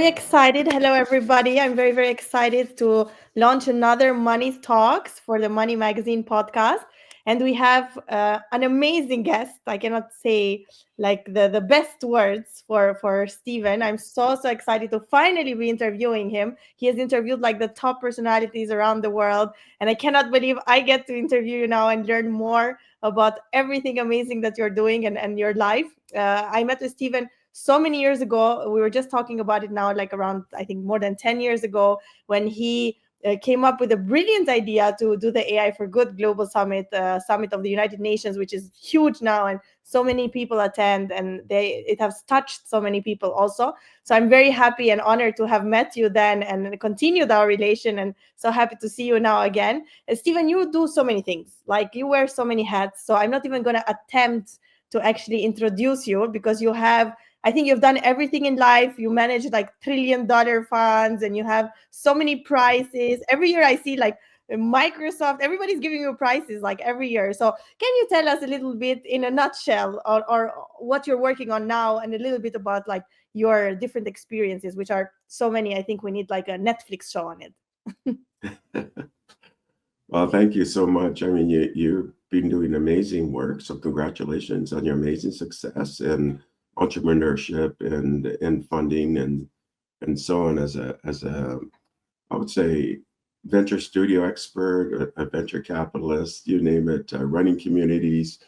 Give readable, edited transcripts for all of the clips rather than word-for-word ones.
excited. Hello, everybody. I'm very, very excited to launch another Money Talks for the Money Magazine podcast. And we have an amazing guest. I cannot say like the best words for Steven. I'm so excited to finally be interviewing him. He has interviewed like the top personalities around the world. And I cannot believe I get to interview you now and learn more about everything amazing that you're doing and your life. I met with Steven so many years ago. We were just talking about it now, like around, I think, more than 10 years ago, when he came up with a brilliant idea to do the AI for Good Global Summit of the United Nations, which is huge now, and so many people attend, and it has touched so many people also. So I'm very happy and honored to have met you then and continued our relation, and so happy to see you now again. Stephen, you do so many things, like you wear so many hats. So I'm not even going to attempt to actually introduce you, because I think you've done everything in life. You manage like $1 trillion funds, and you have so many prizes. Every year I see like Microsoft, everybody's giving you prizes like every year. So can you tell us a little bit in a nutshell, or what you're working on now, and a little bit about like your different experiences, which are so many. I think we need like a Netflix show on it. Well, thank you so much. I mean, you've been doing amazing work, so congratulations on your amazing success in entrepreneurship and funding and so on. As a I would say venture studio expert, a venture capitalist, you name it, running communities.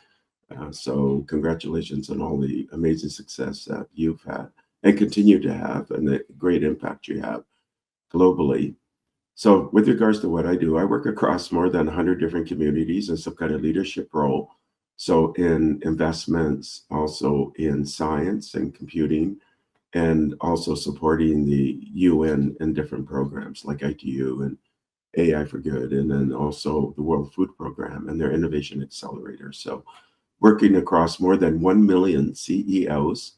So congratulations on all the amazing success that you've had and continue to have, and the great impact you have globally. So, with regards to what I do, I work across more than 100 different communities in some kind of leadership role. So, in investments, also in science and computing, and also supporting the UN in different programs like ITU and AI for Good, and then also the World Food Program and their innovation accelerator. So, working across more than 1 million CEOs,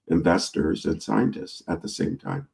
investors, and scientists at the same time.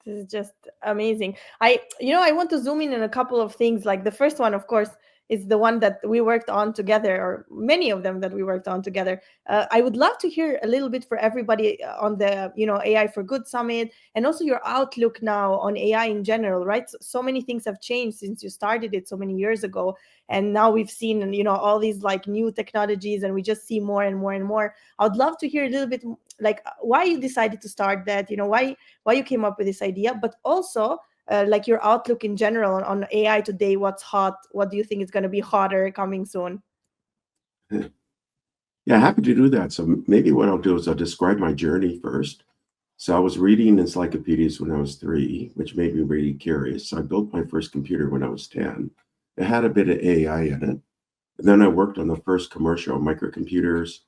This is just amazing. I want to zoom in on a couple of things. Like the first one, of course, is the one that we worked on together, or many of them that we worked on together. I would love to hear a little bit for everybody on the AI for Good Summit, and also your outlook now on AI in general. Right, so many things have changed since you started it so many years ago, and now we've seen all these like new technologies, and we just see more and more and more. I would love to hear a little bit like why you decided to start that. Why you came up with this idea, but also like your outlook in general on AI today. What's hot? What do you think is going to be hotter coming soon? Yeah, happy to do that. So maybe what I'll do is I'll describe my journey first. So I was reading encyclopedias when I was 3, which made me really curious. So I built my first computer when I was 10. It had a bit of AI in it. And then I worked on the first commercial microcomputers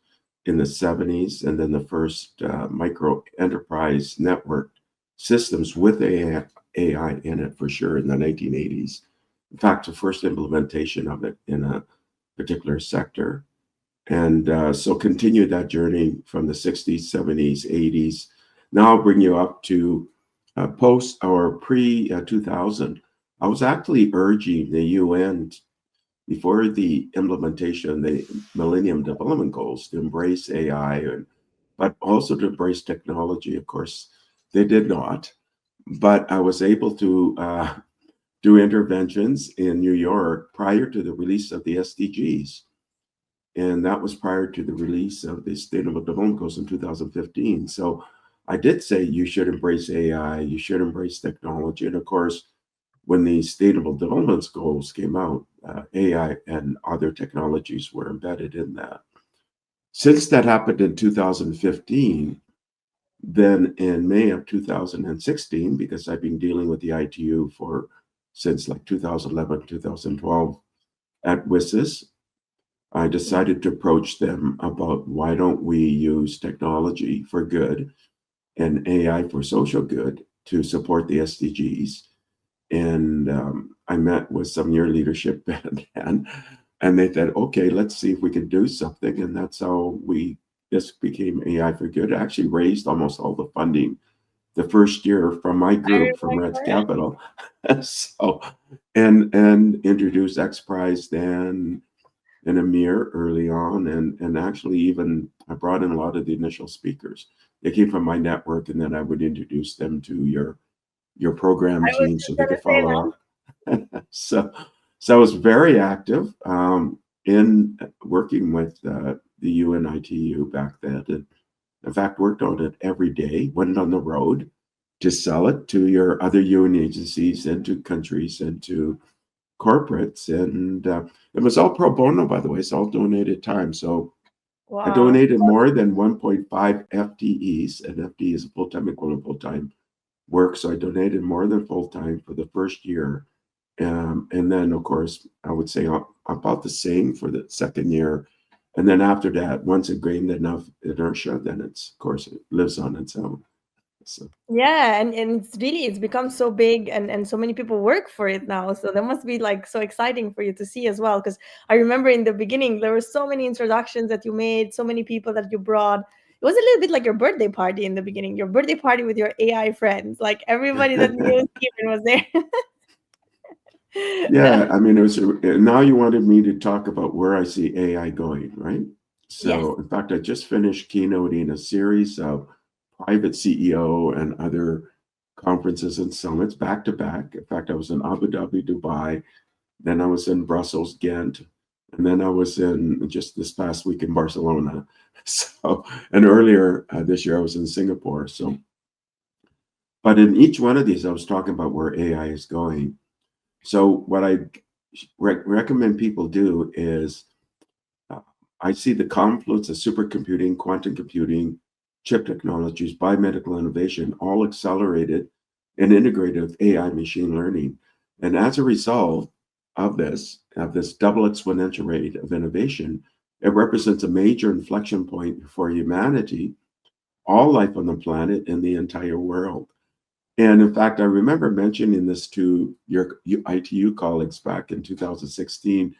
in the 70s, and then the first micro enterprise network systems with AI in it for sure in the 1980s. In fact, the first implementation of it in a particular sector. And so continued that journey from the 60s, 70s, 80s. Now I'll bring you up to post or pre 2000. I was actually urging the UN before the implementation of the Millennium Development Goals to embrace AI, but also to embrace technology. Of course, they did not. But I was able to do interventions in New York prior to the release of the SDGs. And that was prior to the release of the Sustainable Development Goals in 2015. So I did say you should embrace AI, you should embrace technology. And of course, when the Sustainable Development Goals came out, AI and other technologies were embedded in that. Since that happened in 2015, then in May of 2016, because I've been dealing with the ITU since like 2011, 2012 at WSIS, I decided to approach them about why don't we use technology for good and AI for social good to support the SDGs. And I met with some of your leadership and they said, okay, let's see if we can do something. And that's how this became AI for Good. It actually raised almost all the funding the first year from my I group from Reds remember. Capital. So and introduced X Prize then and Amir early on, and actually even I brought in a lot of the initial speakers. They came from my network, and then I would introduce them to your program I was team so just they gonna could say follow that. up. So I was very active in working with the UNITU back then. And in fact, worked on it every day, went on the road to sell it to your other UN agencies and to countries and to corporates. And it was all pro bono, by the way. It's all donated time. So I Wow. donated more than 1.5 FTEs, and FTE is a full-time equivalent full-time work. So I donated more than full-time for the first year. And then, of course, I would say about the same for the second year. And then after that, once it gained enough inertia, then of course, it lives on its own. So, Yeah, and it's become so big, and so many people work for it now. So that must be like so exciting for you to see as well. Because I remember in the beginning there were so many introductions that you made, so many people that you brought. It was a little bit like your birthday party in the beginning, your birthday party with your AI friends. Like everybody that knew Stephen was there. yeah, I mean, it was now you wanted me to talk about where I see AI going, right? Yes. So, in fact, I just finished keynoting a series of private CEO and other conferences and summits back to back. In fact, I was in Abu Dhabi, Dubai, then I was in Brussels, Ghent, and then I was in just this past week in Barcelona. So, and earlier this year I was in Singapore. So, but in each one of these, I was talking about where AI is going. So, what I recommend people do is uh, I see the confluence of supercomputing, quantum computing, chip technologies, biomedical innovation, all accelerated and integrated with AI machine learning. And as a result of this double exponential rate of innovation, it represents a major inflection point for humanity, all life on the planet, and the entire world. And in fact, I remember mentioning this to your ITU colleagues back in 2016,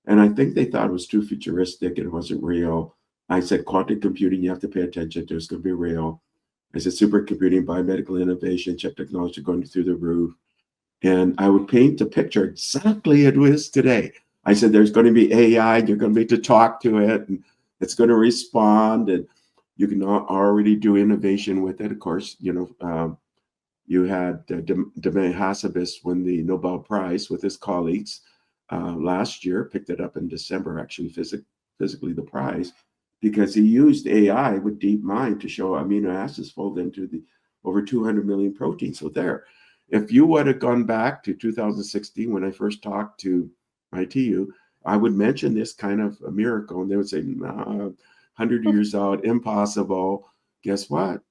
and I think they thought it was too futuristic and it wasn't real. I said, quantum computing, you have to pay attention to, it's going to be real. I said, supercomputing, biomedical innovation, chip technology going through the roof. And I would paint the picture exactly as it is today. I said, there's going to be AI, you're going to be able to talk to it, and it's going to respond, and you can already do innovation with it. Of course, you had Deme Hassabis win the Nobel Prize with his colleagues last year, picked it up in December, actually physically the prize, because he used AI with DeepMind to show amino acids fold into the over 200 million proteins. So there, if you would have gone back to 2016 when I first talked to ITU, I would mention this kind of a miracle, and they would say, nah, 100 years out, impossible. Guess what?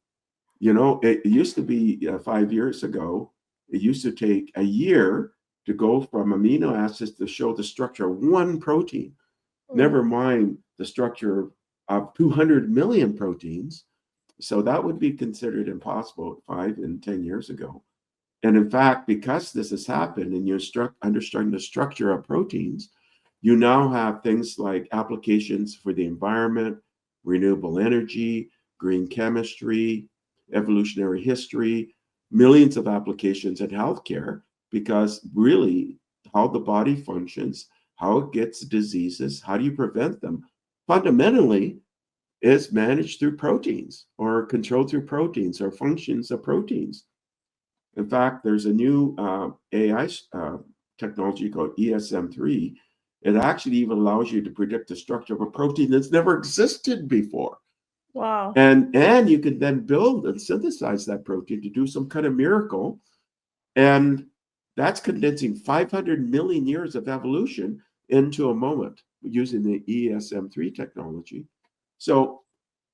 It used to be 5 years ago, it used to take a year to go from amino acids to show the structure of one protein, Mm. never mind the structure of 200 million proteins. So that would be considered impossible 5 and 10 years ago. And in fact, because this has happened and you're understanding the structure of proteins, you now have things like applications for the environment, renewable energy, green chemistry, evolutionary history, millions of applications in healthcare, because really how the body functions, how it gets diseases, how do you prevent them, fundamentally is managed through proteins or controlled through proteins or functions of proteins. In fact, there's a new AI technology called ESM3. It actually even allows you to predict the structure of a protein that's never existed before. Wow. And you can then build and synthesize that protein to do some kind of miracle. And that's condensing 500 million years of evolution into a moment using the ESM3 technology. So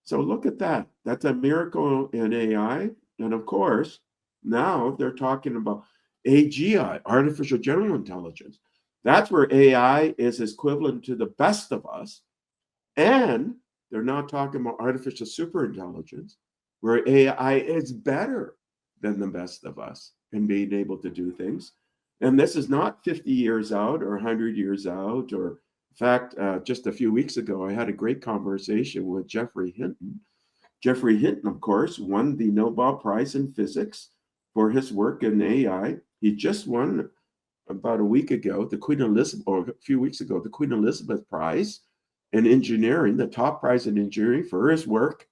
so look at that. That's a miracle in AI. And of course, now they're talking about AGI, artificial general intelligence. That's where AI is equivalent to the best of us. And they're not talking about artificial superintelligence, where AI is better than the best of us in being able to do things. And this is not 50 years out or 100 years out. Or, in fact, just a few weeks ago, I had a great conversation with Jeffrey Hinton. Jeffrey Hinton, of course, won the Nobel Prize in Physics for his work in AI. He just won about a week ago the Queen Elizabeth, or a few weeks ago, the Queen Elizabeth Prize in engineering, the top prize in engineering for his work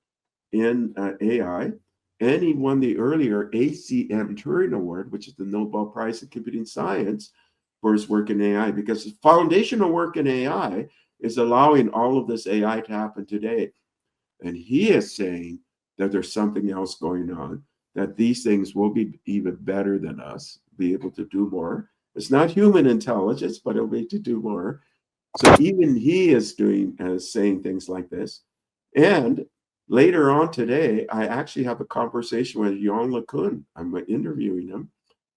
in AI. And he won the earlier ACM Turing Award, which is the Nobel Prize in Computing Science, for his work in AI, because his foundational work in AI is allowing all of this AI to happen today. And he is saying that there's something else going on, that these things will be even better than us, be able to do more. It's not human intelligence, but it'll be to do more. So even he is saying things like this. And later on today, I actually have a conversation with Jan LeCun. I'm interviewing him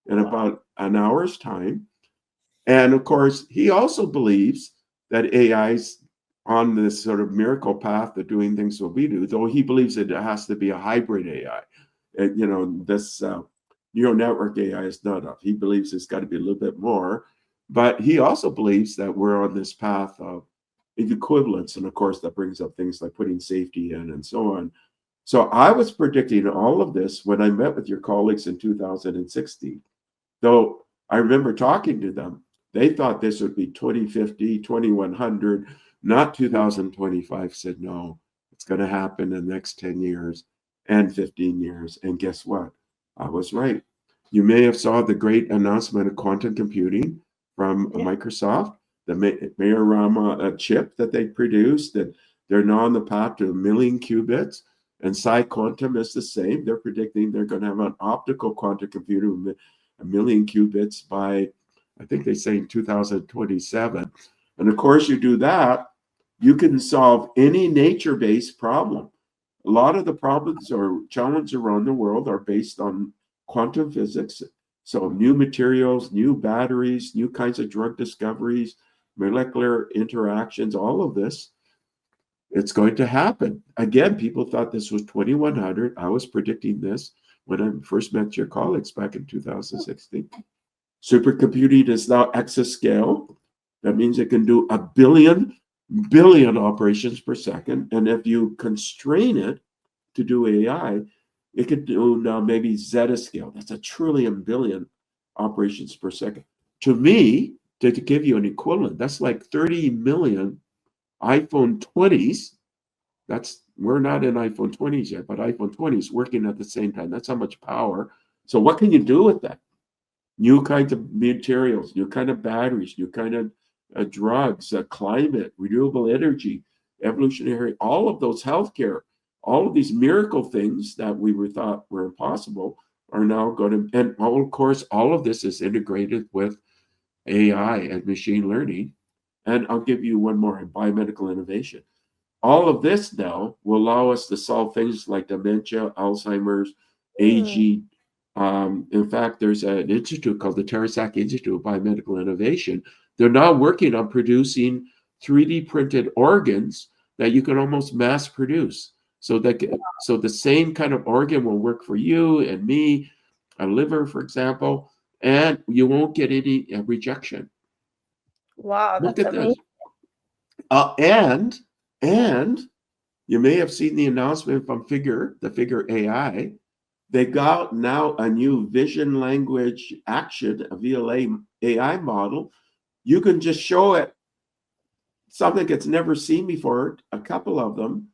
in about an hour's time. And of course, he also believes that AI's on this sort of miracle path of doing things that we do, though he believes it has to be a hybrid AI. This neural network AI is not enough. He believes it's got to be a little bit more. But he also believes that we're on this path of equivalence. And of course, that brings up things like putting safety in and so on. So I was predicting all of this when I met with your colleagues in 2016. Though I remember talking to them, they thought this would be 2050, 2100, not 2025. Said, no, it's going to happen in the next 10 years and 15 years. And guess what? I was right. You may have saw the great announcement of quantum computing from Yeah. Microsoft, the Majorama chip that they produced, that they're now on the path to 1,000,000 qubits. And Psi Quantum is the same. They're predicting they're going to have an optical quantum computer with 1,000,000 qubits by, I think they say, in 2027. And of course, you do that, you can solve any nature-based problem. A lot of the problems or challenges around the world are based on quantum physics. So new materials, new batteries, new kinds of drug discoveries, molecular interactions, all of this, it's going to happen. Again, people thought this was 2100. I was predicting this when I first met your colleagues back in 2016. Supercomputing is now exascale. That means it can do a billion operations per second. And if you constrain it to do AI, it could do now maybe zetascale. That's a trillion billion operations per second. To me, to give you an equivalent, that's like 30 million iPhone 20s. That's we're not in iPhone 20s yet, but iPhone 20s working at the same time. That's how much power. So what can you do with that? New kinds of materials, new kind of batteries, new kind of drugs, climate, renewable energy, evolutionary, all of those healthcare, all of these miracle things that we were thought were impossible are now going to, and all, of course, all of this is integrated with AI and machine learning. And I'll give you one more, biomedical innovation. All of this now will allow us to solve things like dementia, Alzheimer's, Mm. aging. In fact, there's an institute called the Tarasak Institute of Biomedical Innovation. They're now working on producing 3D printed organs that you can almost mass produce. So the same kind of organ will work for you and me, a liver, for example, and you won't get any rejection. Wow, Look that's at amazing. this. Uh, and and you may have seen the announcement from the Figure AI. They got now a new vision language action, a VLA AI model. You can just show it something it's never seen before, a couple of them,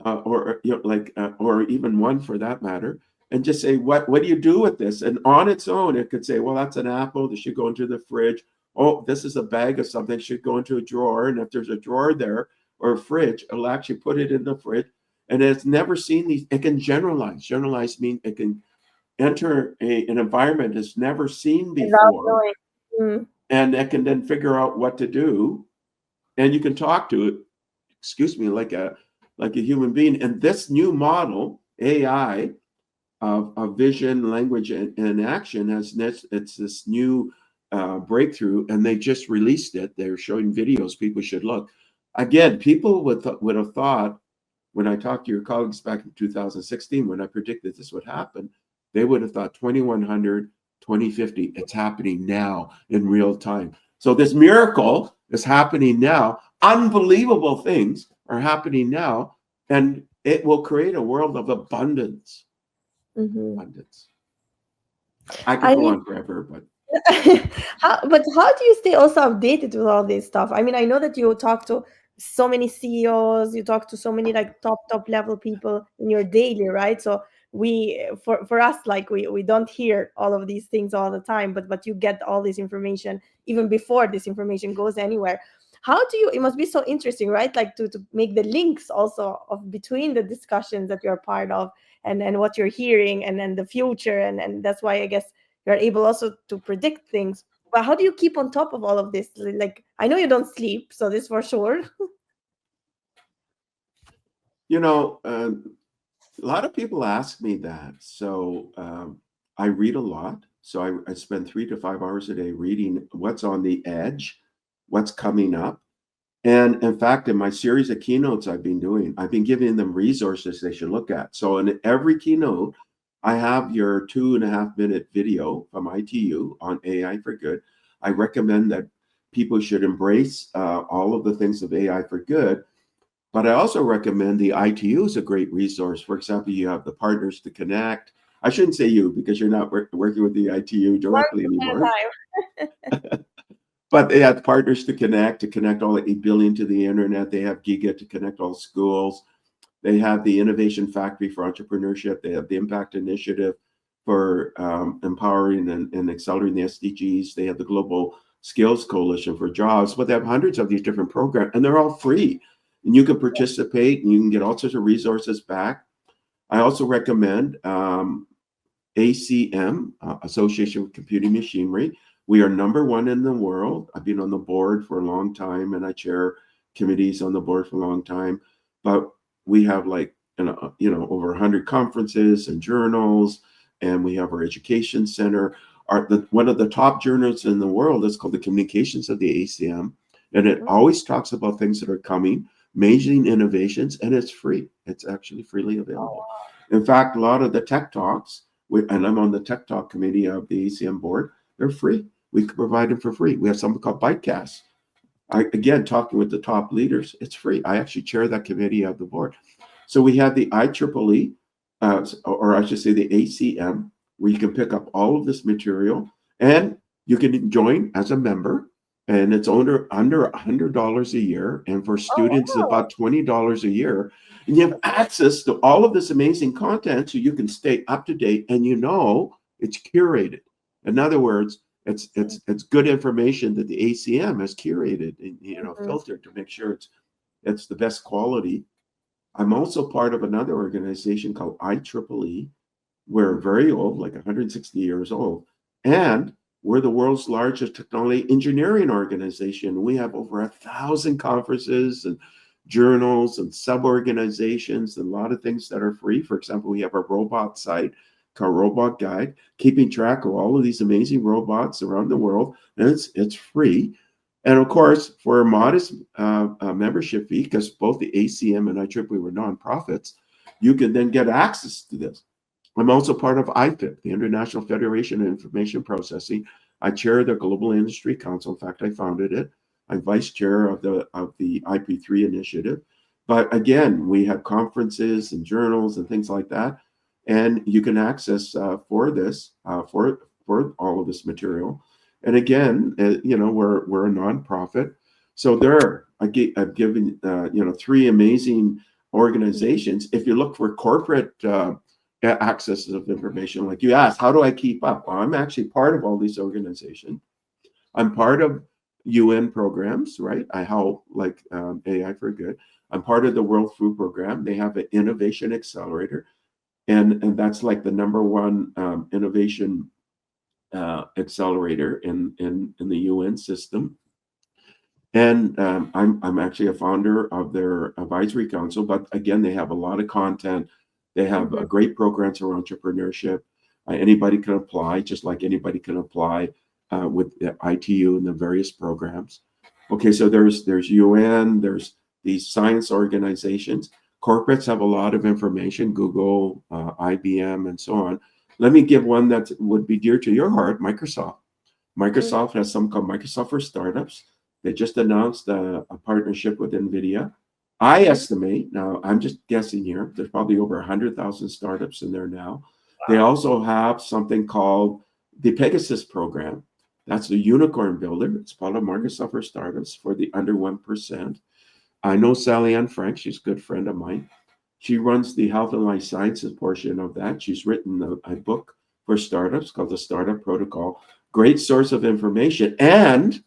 or even one for that matter, and just say, what do you do with this? And on its own, it could say, well, that's an apple. This should go into the fridge. Oh, this is a bag of something. It should go into a drawer. And if there's a drawer there or a fridge, it'll actually put it in the fridge. And it's never seen these. It can generalize. Generalize means it can enter an environment it's never seen Without before, knowing. Mm. and it can then figure out what to do, and you can talk to it, excuse me, like a human being. And this new model AI of vision, language, and action it's this new breakthrough, and they just released it. They're showing videos. People should look. Again, people would have thought, when I talked to your colleagues back in 2016, when I predicted this would happen, they would have thought 2100, 2050. It's happening now in real time. So this miracle is happening now. Unbelievable things are happening now, and it will create a world of abundance. Mhm. Abundance. I could I go mean, on forever, but but how do you stay also updated with all this stuff? I mean, I know that you talk to so many CEOs, you talk to so many like top level people in your daily, right? So we for us, like we don't hear all of these things all the time, but you get all this information even before this information goes anywhere. How do you, it must be so interesting, right? Like to make the links also of between the discussions that you're part of and what you're hearing and then the future, and that's why I guess you're able also to predict things. But how do you keep on top of all of this? Like, I know you don't sleep, so this for sure. You know, a lot of people ask me that. So I read a lot. So I spend 3 to 5 hours a day reading what's on the edge, what's coming up. And in fact, in my series of keynotes I've been doing, I've been giving them resources they should look at. So in every keynote, I have your 2.5 minute video from ITU on AI for Good. I recommend that people should embrace all of the things of AI for Good. But I also recommend the ITU is a great resource. For example, you have the Partners to Connect. I shouldn't say you because you're not working with the ITU One directly step at a anymore. time. But they have Partners to connect all the 8 billion to the internet. They have Giga to connect all schools. They have the Innovation Factory for Entrepreneurship. They have the Impact Initiative for empowering and accelerating the SDGs. They have the Global Skills Coalition for Jobs. But they have hundreds of these different programs, and they're all free. And you can participate, and you can get all sorts of resources back. I also recommend ACM, Association with Computing Machinery. We are number 1 in the world. I've been on the board for a long time, and I chair committees on the board for a long time. But we have like over 100 conferences and journals, and we have our education center. One of the top journals in the world is called the Communications of the ACM, and it always talks about things that are coming, amazing innovations, and it's free. It's actually freely available. In fact, a lot of the tech talks, and I'm on the tech talk committee of the ACM board, they're free. We can provide them for free. We have something called Bytecasts. Again, talking with the top leaders, it's free. I actually chair that committee of the board. So we have the IEEE, or I should say the ACM, where you can pick up all of this material, and you can join as a member, and it's under $100 a year, and for Oh, students, wow. about $20 a year. And you have access to all of this amazing content, so you can stay up to date, and it's curated. In other words, it's good information that the ACM has curated and Mhm. filtered to make sure it's the best quality. I'm also part of another organization called IEEE. We're very old, like 160 years old, and we're the world's largest technology engineering organization. We have over 1,000 conferences and journals and sub-organizations and a lot of things that are free. For example, we have a robot site called Robot Guide, keeping track of all of these amazing robots around the world, and it's free. And of course, for a modest membership fee, because both the ACM and IEEE were nonprofits, you can then get access to this. I'm also part of IFIP, the International Federation of Information Processing. I chair the Global Industry Council. In fact, I founded it. I'm vice chair of the IP3 initiative. But again, we have conferences and journals and things like that, and you can access for all of this material. And again, we're a nonprofit, so I've given 3 amazing organizations. If you look for corporate access of information, like you asked, how do I keep up? Well, I'm actually part of all these organizations. I'm part of UN programs, right? I help like AI for Good. I'm part of the World Food Program. They have an innovation accelerator, and that's like the number 1 innovation accelerator in the UN system. And I'm actually a founder of their advisory council. But again, they have a lot of content. They have Mhm. a great programs for entrepreneurship. Anybody can apply, just like anybody can apply with the ITU and the various programs. Okay, so there's UN, there's these science organizations. Corporates have a lot of information, Google, IBM, and so on. Let me give one that would be dear to your heart, Microsoft. Mhm. Microsoft has something called Microsoft for Startups. They just announced a partnership with NVIDIA. I Mhm. estimate, now I'm just guessing here, there's probably over 100,000 startups in there now. They Wow. also have something called the Pegasus program. That's the unicorn builder. It's part of Microsoft for Startups for the under 1%. I know Sally Ann Frank. She's a good friend of mine. She runs the health and life sciences portion of that. She's written a book for startups called the Startup Protocol. Great source of information. And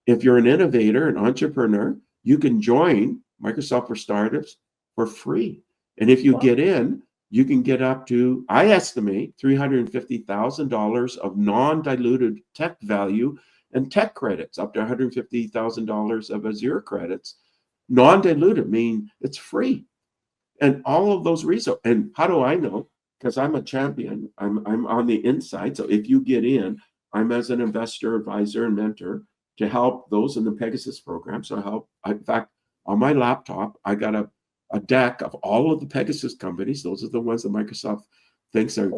if you're an innovator, an entrepreneur, you can join Microsoft for Startups for free. And if you Wow. get in, you can get up to, I estimate, $350,000 of non-diluted tech value and tech credits, up to $150,000 of Azure credits. Non-diluted mean it's free. And all of those resources. And how do I know? Because I'm a champion. I'm on the inside. So if you get in, I'm as an investor, advisor, and mentor to help those in the Pegasus program. So in fact, on my laptop, I got a deck of all of the Pegasus companies. Those are the ones that Microsoft thinks are,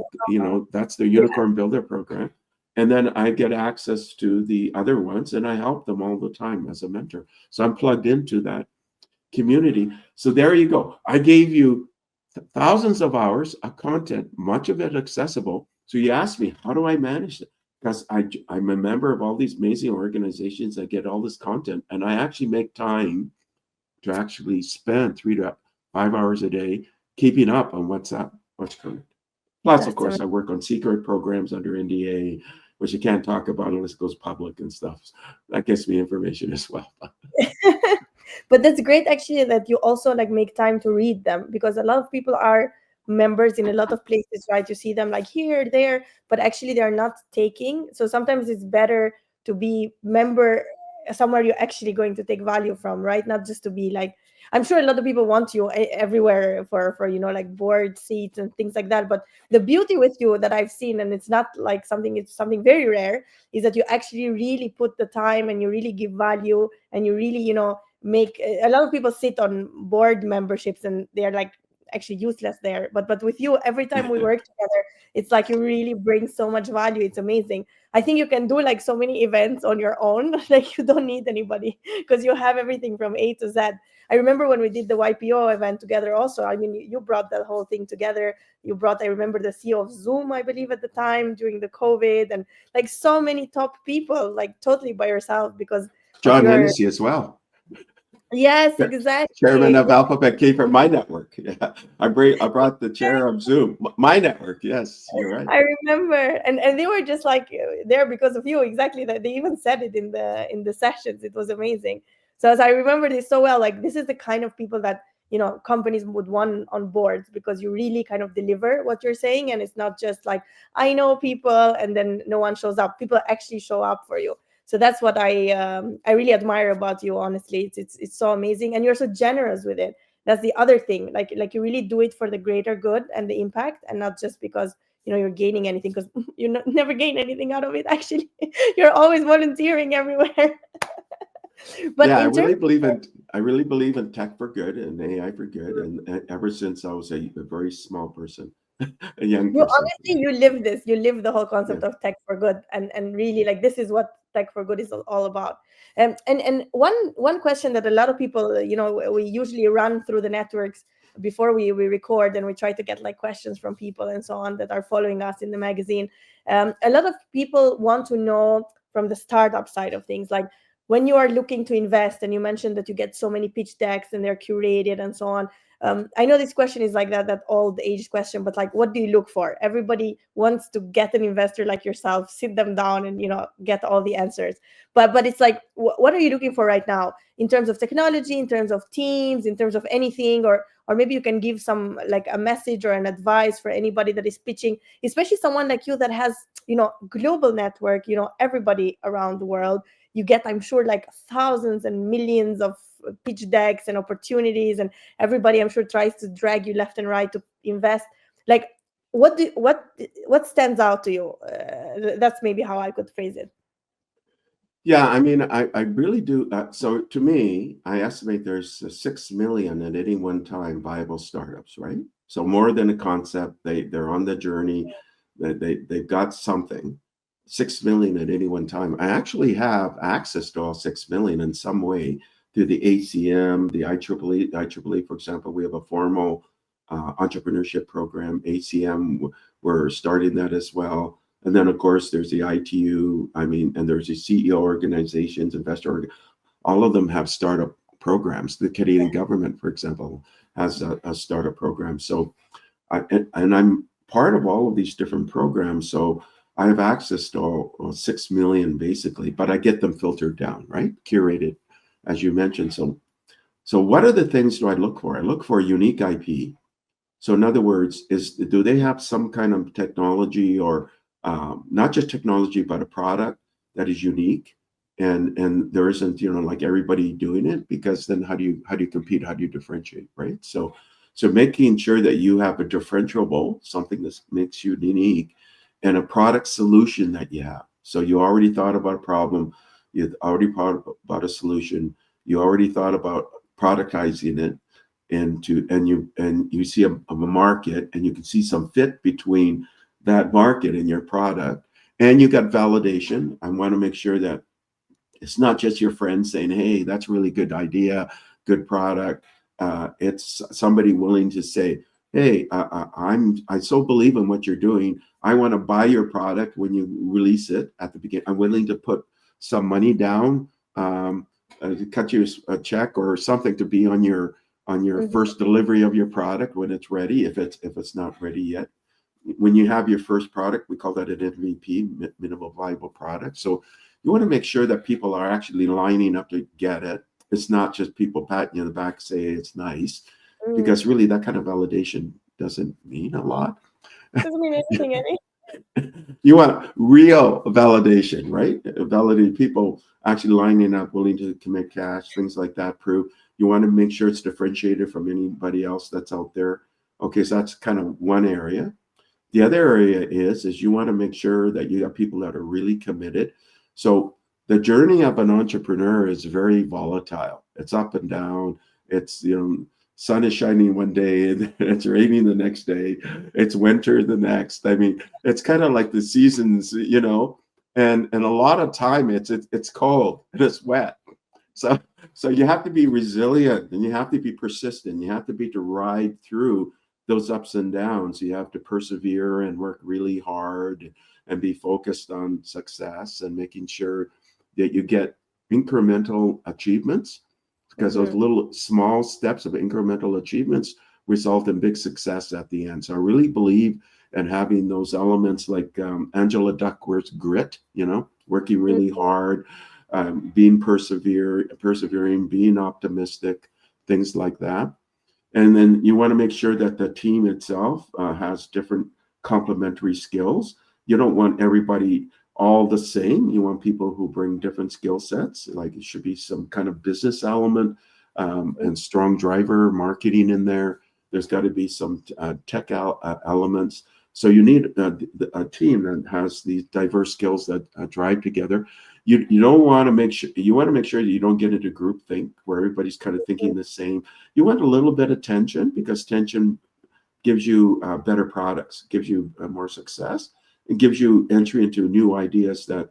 that's their Yeah. unicorn builder program. And then I get access to the other ones and I help them all the time as a mentor. So I'm plugged into that community. So there you go. I gave you thousands of hours of content, much of it accessible. So you asked me, how do I manage it? Because I'm a member of all these amazing organizations that get all this content, and I actually make time to actually spend 3 to 5 hours a day keeping up on what's up, what's current. Plus, of That's course, I work on secret programs under NDA, which you can't talk about unless it goes public and stuff. That gets me information as well. But that's great actually that you also like make time to read them, because a lot of people are members in a lot of places, right? You see them like here, there, but actually they are not taking. So sometimes it's better to be member somewhere you're actually going to take value from, right? Not just to be like, I'm sure a lot of people want you everywhere for like board seats and things like that. But the beauty with you that I've seen, and it's not like something, it's something very rare, is that you actually really put the time and you really give value, and you really make a lot of people sit on board memberships and they're like actually useless there, but with you, every time we work together, it's like you really bring so much value. It's amazing. I think you can do like so many events on your own like you don't need anybody, because you have everything from A to Z. I remember when we did the YPO event together also. I mean, you brought that whole thing together. You brought, I remember, the CEO of Zoom, I believe, at the time during the COVID, and like so many top people, like totally by yourself because of John your. Hennessy as well. Yes, Chairman exactly. of Alphabet Key for my network. Yeah, I brought the chair of Zoom, my network. Yes, you're right. I remember, and they were just like there because of you. Exactly, that they even said it in the sessions. It was amazing. So as I remember this so well, like this is the kind of people that companies would want on boards, because you really kind of deliver what you're saying, and it's not just like I know people and then no one shows up. People actually show up for you. So that's what I really admire about you. Honestly, it's so amazing, and you're so generous with it. That's the other thing, like you really do it for the greater good and the impact, and not just because you're gaining anything, because never gain anything out of it actually. You're always volunteering everywhere. But Yeah, in terms, I really believe in tech for good and AI for good, and ever since I was a very small person, a young you person. honestly, you live this, you live the whole Yeah. concept of tech for good, and really, like, this is what tech for good is all about. And one question that a lot of people, we usually run through the networks before we record, and we try to get like questions from people and so on that are following us in the magazine. A lot of people want to know from the startup side of things, like when you are looking to invest, and you mentioned that you get so many pitch decks and they're curated and so on. I know this question is like that old age question, but like, what do you look for? Everybody wants to get an investor like yourself, sit them down, and get all the answers. But it's like, what are you looking for right now in terms of technology, in terms of teams, in terms of anything, or maybe you can give some like a message or an advice for anybody that is pitching, especially someone like you that has global network, everybody around the world. You get, I'm sure, like thousands and millions of pitch decks and opportunities, and everybody, I'm sure, tries to drag you left and right to invest. Like, what stands out to you? That's maybe how I could phrase it. Yeah, I mean, I really do. So to me, I estimate there's 6 million at any one time viable startups, right? So more than a concept, they're on the journey, they've got something. 6 million at any one time. I actually have access to all 6 million in some way through the ACM, the IEEE, for example. We have a formal entrepreneurship program, ACM. We're starting that as well. And then, of course, there's the ITU. I mean, and there's the CEO organizations, all of them have startup programs. The Canadian government, for example, has a startup program. So and I'm part of all of these different programs. So I have access to all 6 million basically, but I get them filtered down, right? Curated, as you mentioned. So what are the things do I look for? I look for unique IP. So in other words, do they have some kind of technology or not just technology, but a product that is unique, and there isn't like everybody doing it, because then how do you compete? How do you differentiate, right? So making sure that you have a differentiable, something that makes you unique, and a product solution that you have. So you already thought about a problem, you already thought about a solution, you already thought about productizing it, and you see a market, and you can see some fit between that market and your product, and you got validation. I want to make sure that it's not just your friends saying, hey, that's a really good idea, good product. It's somebody willing to say, hey, I so believe in what you're doing, I want to buy your product when you release it at the beginning. I'm willing to put some money down, to cut you a check or something to be on your first delivery of your product when it's ready, if it's not ready yet. When you have your first product, we call that an MVP, minimal viable product. So you want to make sure that people are actually lining up to get it. It's not just people patting you on the back, say it's nice, because really that kind of validation doesn't mean a lot. Doesn't mean anything, any. You want real validation, right? Validated people actually lining up, willing to commit cash, things like that. Prove you want to make sure it's differentiated from anybody else that's out there. Okay, so that's kind of one area. The other area is you want to make sure that you have people that are really committed. So the journey of an entrepreneur is very volatile. It's up and down. It's sun is shining one day and it's raining the next day. It's winter the next. I mean, it's kind of like the seasons, and a lot of time it's cold and it's wet. So so you have to be resilient, and you have to be persistent. You have to be to ride through those ups and downs. You have to persevere and work really hard and be focused on success and making sure that you get incremental achievements, because those little small steps of incremental achievements result in big success at the end. So I really believe in having those elements like Angela Duckworth's grit, working really hard, being persevering, being optimistic, things like that. And then you want to make sure that the team itself has different complementary skills. You don't want everybody all the same. You want people who bring different skill sets. Like it should be some kind of business element, and strong driver marketing in there. There's got to be some tech elements. So you need a team that has these diverse skills that drive together. You don't want to make sure you want to make sure that you don't get into group think where everybody's kind of thinking the same. You want a little bit of tension, because tension gives you better products, gives you more success, and gives you entry into new ideas that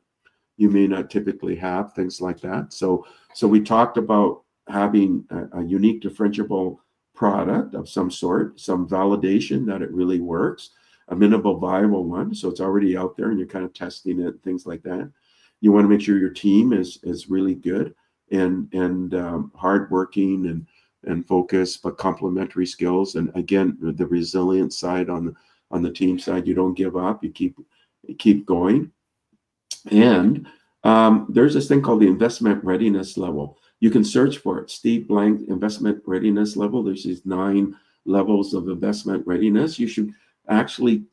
you may not typically have, things like that. So we talked about having a unique differentiable product of some sort, some validation that it really works, a minimal viable one, so it's already out there and you're kind of testing it, things like that. You want to make sure your team is really good and hardworking and focused, but complementary skills. And again, the resilient side on the team side, you don't give up, you keep going. And there's this thing called the investment readiness level. You can search for it, Steve Blank investment readiness level. There's these 9 levels of investment readiness. You should actually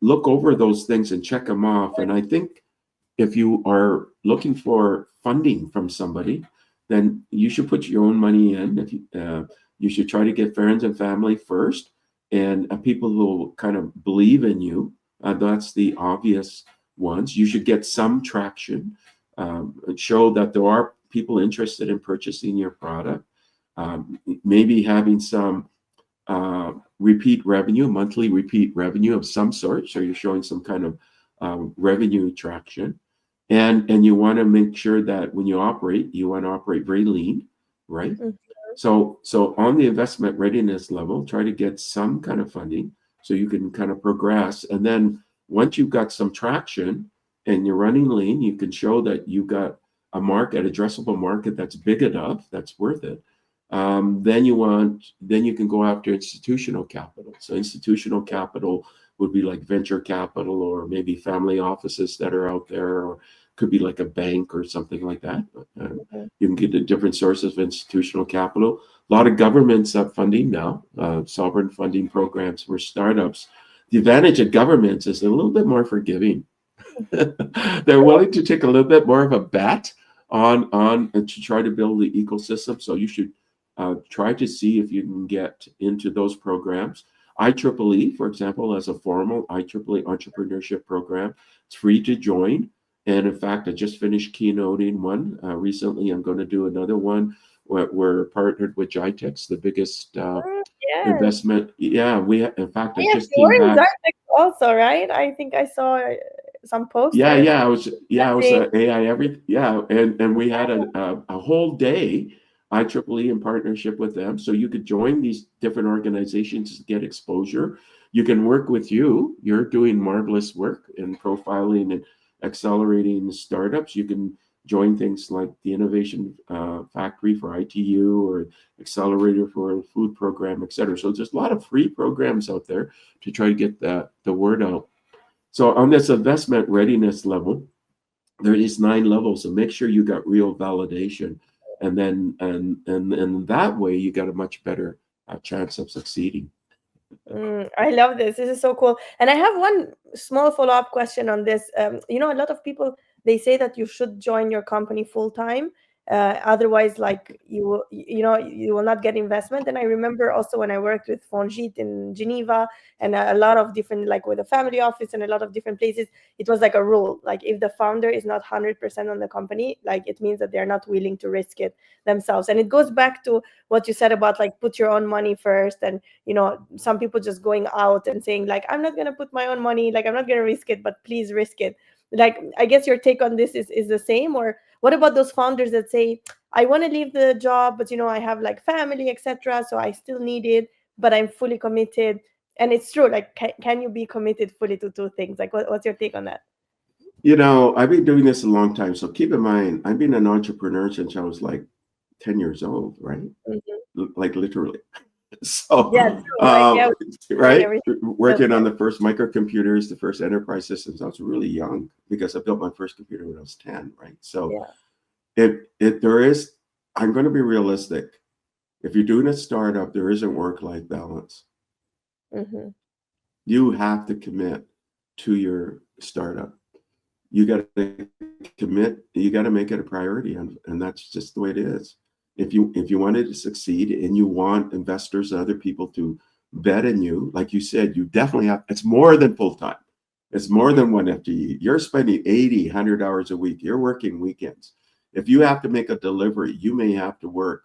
look over those things and check them off. And I think if you are looking for funding from somebody, then you should put your own money in. If you should try to get friends and family first, and people who will kind of believe in you. That's the obvious ones. You should get some traction, show that there are people interested in purchasing your product. Maybe having some repeat revenue, monthly repeat revenue of some sort. So you're showing some kind of revenue traction. And you want to make sure that when you want to operate very lean, right? So on the investment readiness level, try to get some kind of funding so you can kind of progress. And then once you've got some traction and you're running lean, you can show that you got a market, addressable market that's big enough, that's worth it. Then you can go after institutional capital. So institutional capital would be like venture capital or maybe family offices that are out there, or could be like a bank or something like that. Mhm. You can get the different sources of institutional capital. A lot of governments have funding now, sovereign funding programs for startups. The advantage of governments is they're a little bit more forgiving. They're willing to take a little bit more of a bet on to try to build the ecosystem. So you should try to see if you can get into those programs. IEEE, for example, as a formal IEEE entrepreneurship program, it's free to join. And in fact, I just finished keynoting one recently. I'm going to do another one. We're partnered with GITEX, the biggest Yes. investment. Yeah, in fact, I Yes, just came you're in back. Zartex also, right? I think I saw some Yeah, posters yeah, I was presenting. AI every yeah, and we had a whole day IEEE in partnership with them, so you could join these different organizations to get exposure. You can work with you. You're doing marvelous work in profiling and accelerating startups. You can join things like the Innovation Factory for ITU or Accelerator for a food program, et cetera. So there's a lot of free programs out there to try to get the word out. So on this investment readiness level, there is 9 levels. So make sure you got real validation, and then and that way you got a much better chance of succeeding. I love this. This is so cool. And I have one small follow-up question on this. A lot of people they say that you should join your company full time. Otherwise, like you will not get investment. And I remember also when I worked with Fongit in Geneva and a lot of different, like with a family office and a lot of different places, it was like a rule. Like if the founder is not 100% on the company, like it means that they're not willing to risk it themselves. And it goes back to what you said about like put your own money first, and some people just going out and saying like I'm not going to put my own money, like I'm not going to risk it, but please risk it. Like I guess your take on this is the same, or what about those founders that say I want to leave the job, but I have like family, etc., so I still need it, but I'm fully committed. And it's true, like can you be committed fully to two things? Like what's your take on that? I've been doing this a long time. So keep in mind, I've been an entrepreneur since I was like 10 years old, right? Mhm. Like literally. So, Yeah, true. Like yeah, doing right, everything else, working yeah. on the first microcomputers, the first enterprise systems. I was really young because I built my first computer when I was 10, right? So, Yeah. if there is, I'm going to be realistic. If you're doing a startup, there isn't work-life balance. Hmm. You have to commit to your startup. You got to commit. You got to make it a priority, and that's just the way it is. If you want it to succeed and you want investors and other people to bet in you, like you said, you definitely have. It's more than full time. It's more than one FTE. You're spending 80, 100 hours a week. You're working weekends. If you have to make a delivery, you may have to work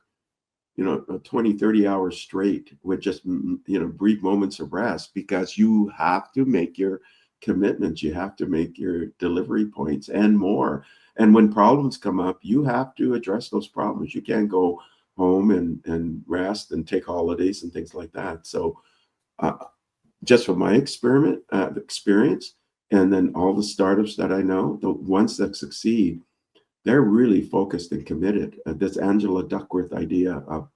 20, 30 hours straight with just brief moments of rest, because you have to make your commitments. You have to make your delivery points and more. And when problems come up, you have to address those problems. You can't go home and rest and take holidays and things like that. So uh, just from my experience, and then all the startups that I know, the ones that succeed, they're really focused and committed. This Angela Duckworth idea of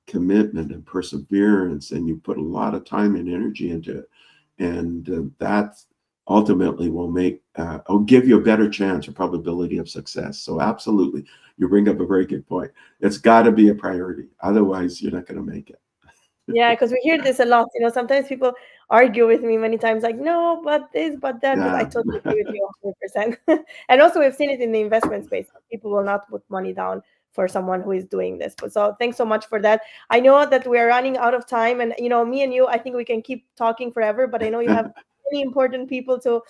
commitment and perseverance, and you put a lot of time and energy into it, and that ultimately will give you a better chance or probability of success. So absolutely, you bring up a very good point. It's got to be a priority, otherwise you're not going to make it. Yeah, because we hear this a lot. Sometimes people argue with me many times, like, no, but this, but that. But I Yeah. totally agree with you 100%. And also, we've seen it in the investment space. People will not put money down for someone who is doing this. But so, thanks so much for that. I know that we are running out of time, and me and you, I think we can keep talking forever. But I know you have many important people to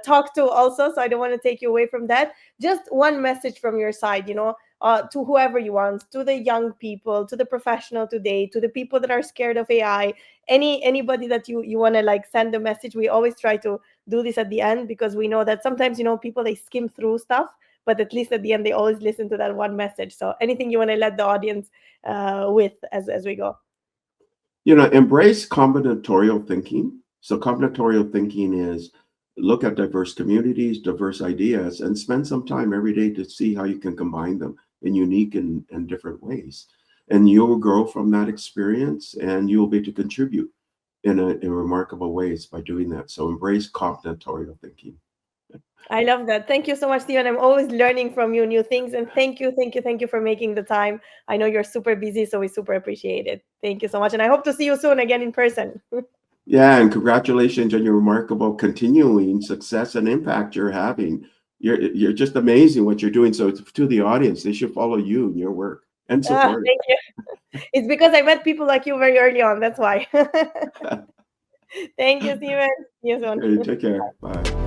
talk to also, so I don't want to take you away from that. Just one message from your side, to whoever you want, to the young people, to the professional today, to the people that are scared of AI, anybody that you want to like send a message. We always try to do this at the end because we know that sometimes people they skim through stuff, but at least at the end they always listen to that one message. So anything you want to let the audience with as we go? Embrace combinatorial thinking. So combinatorial thinking is look at diverse communities, diverse ideas, and spend some time every day to see how you can combine them in unique and different ways. and you'll grow from that experience, and you'll be able to contribute in remarkable ways by doing that. So embrace combinatorial thinking. I love that. Thank you so much, Steven. I'm always learning from you new things. And thank you for making the time. I know you're super busy, so we super appreciate it. Thank you so much. And I hope to see you soon again in person. Yeah, and congratulations on your remarkable continuing success and impact you're having. You're just amazing what you're doing. So to the audience, they should follow you and your work and support Thank you. It's because I met people like you very early on. That's why. it. Thank you, Steven. See you soon. Okay, take care. Bye.